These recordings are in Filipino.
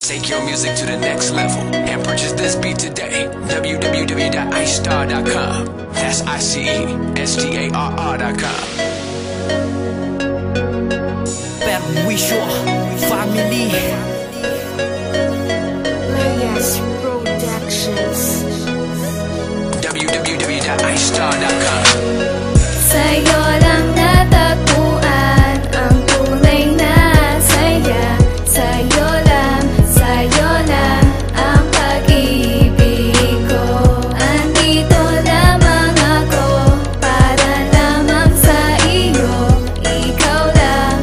Take your music to the next level and purchase this beat today. www.icestar.com. That's ICESTARR.com. Perwisyo Family Layas Productions. www.icestar.com. Sa'yo lang natagpuan ang tunay na saya. Sa'yo lang ang pag-ibig ko. Andito lamang ako para lamang sa iyo. Ikaw lang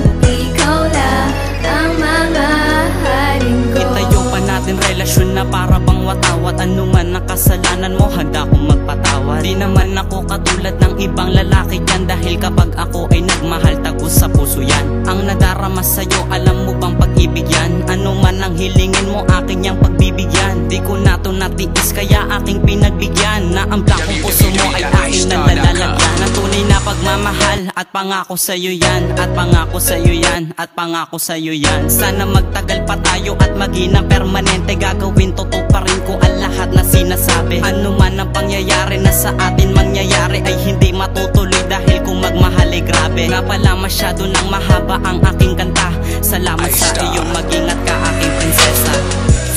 ang mamahalin ko. Itayo pa natin relasyon na para bang watawat. Ano man ang kasalanan mo, handa kong magpatawad. Di naman ako katulad ng ibang lalaki dyan, dahil kapag ako ay nagmahal, tagos sa puso yan. Ang nadarama sa'yo, alam mo bang pag-ibig yan? Ano man ang hilingin mo, akin yang pagbibigyan. Di ko na to natiis, kaya aking pinagbigyan. Na ang blakong puso mo ay aking nalalagyan. Ang tunay na pagmamahal at pangako sa'yo yan. At pangako sa'yo yan, at pangako sa'yo yan. Sana magtagal pa tayo at maginang permanente. Gagawin totoo pa rin ko ang lahat na sinasabi. Ano man ang pangyayari na sa atin mangyayari ay hindi matutuloy, dahil kung magmahal ay grabe. Nga pala masyado nang mahaba ang aking kanta. Salamat sa iyo, mag-ingat ka aking prinsesa.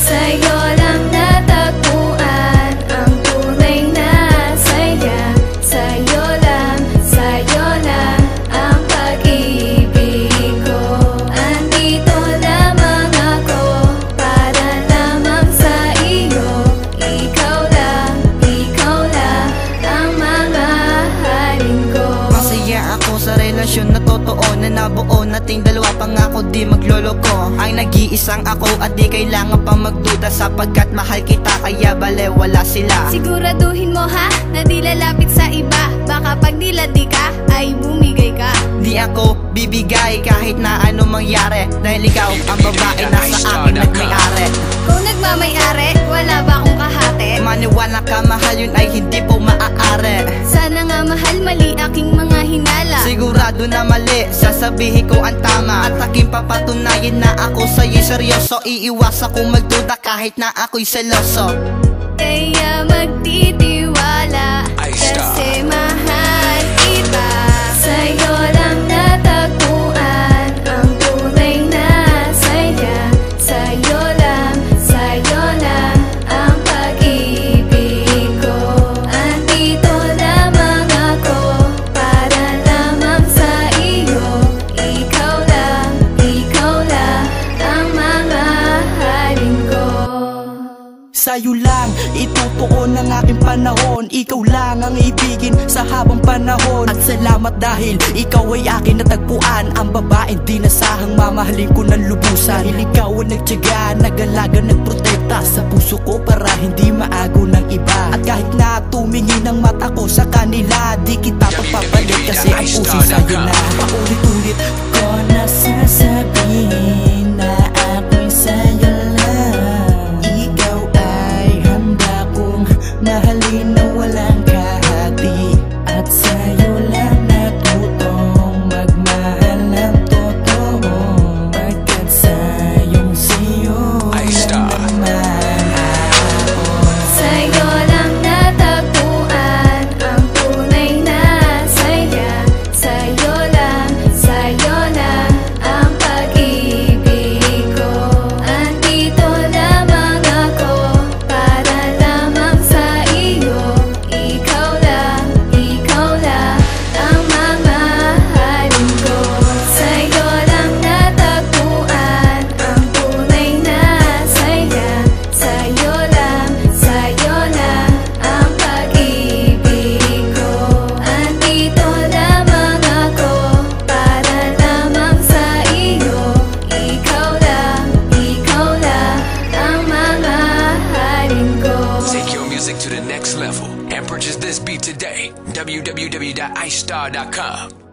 Sa'yo lang natagpuan ang tunay na saya. Sa'yo lang ang pag-ibig ko. Andito lamang ako para lamang sa iyo. Ikaw lang ang mamahalin ko. Masaya ako sa relasyon na totoo na nabuo nating dalawa, pangako di magloloko. Ang nag-iisang ako at di kailangan pa magduda, sapagkat mahal kita kaya balewala sila. Siguraduhin mo ha na di lalapit sa iba. Baka pag niladi ka ay bumigay ka. Di ako bibigay kahit na ano mangyari, dahil ikaw ang babae na sa akin nagmay-ari. Kung nagmamay-ari, wala ba akong kahati? Maniwala ka mahal, yun ay hindi po maaari. Sana nga mahal, mali aking mga hinala. Sigurado na mali, sasabihin ko ang tama. At aking papatunayan na ako sa'yo seryoso. Iiwas akong magduda kahit na ako'y seloso. Kaya magtitiwala kasi mahal kita. Sa'yo lang natagpuan ang tunay na saya. Sa'yo lang ang pag-ibig ko. Andito lamang ako para lamang sa iyo. Ikaw lang ang mamahalin ko. Sa'yo lang itutuon ang aking panahon. Ikaw lang ang ibigin sa habang panahon. At salamat dahil ikaw ay akin natagpuan. Ang babaeng di nasahang mamahalin ko ng lubusan. Dahil ikaw ang nagtiyaga, nag-alaga, nagprotekta sa puso ko para hindi maago ng iba. At kahit na tumingin ang mata ko sa kanila, di kita papapalit kasi ang puso sa'yo na. Paulit-ulit ko na sasabihin na ako'y sa'yo lang. Ikaw ay handa kong mahalin na walang kahati. At sa'yo lang natutong magmahal ng totoo. Pagkat sa'yong siyo naman ako. Sa'yo lang natagpuan ang tunay na saya. Sa'yo lang ang pag-ibig ko. Andito lamang ako para lamang sa iyo. Ikaw lang ang mamahalin ko. Sa'yo lang natagpuan ang tunay na saya. Sa'yo lang ang pag-ibig ko. Andito lamang ako para lamang sa iyo. Ikaw lang ang mamahalin ko. Take your music to the next level and purchase this beat today. www.icestar.com.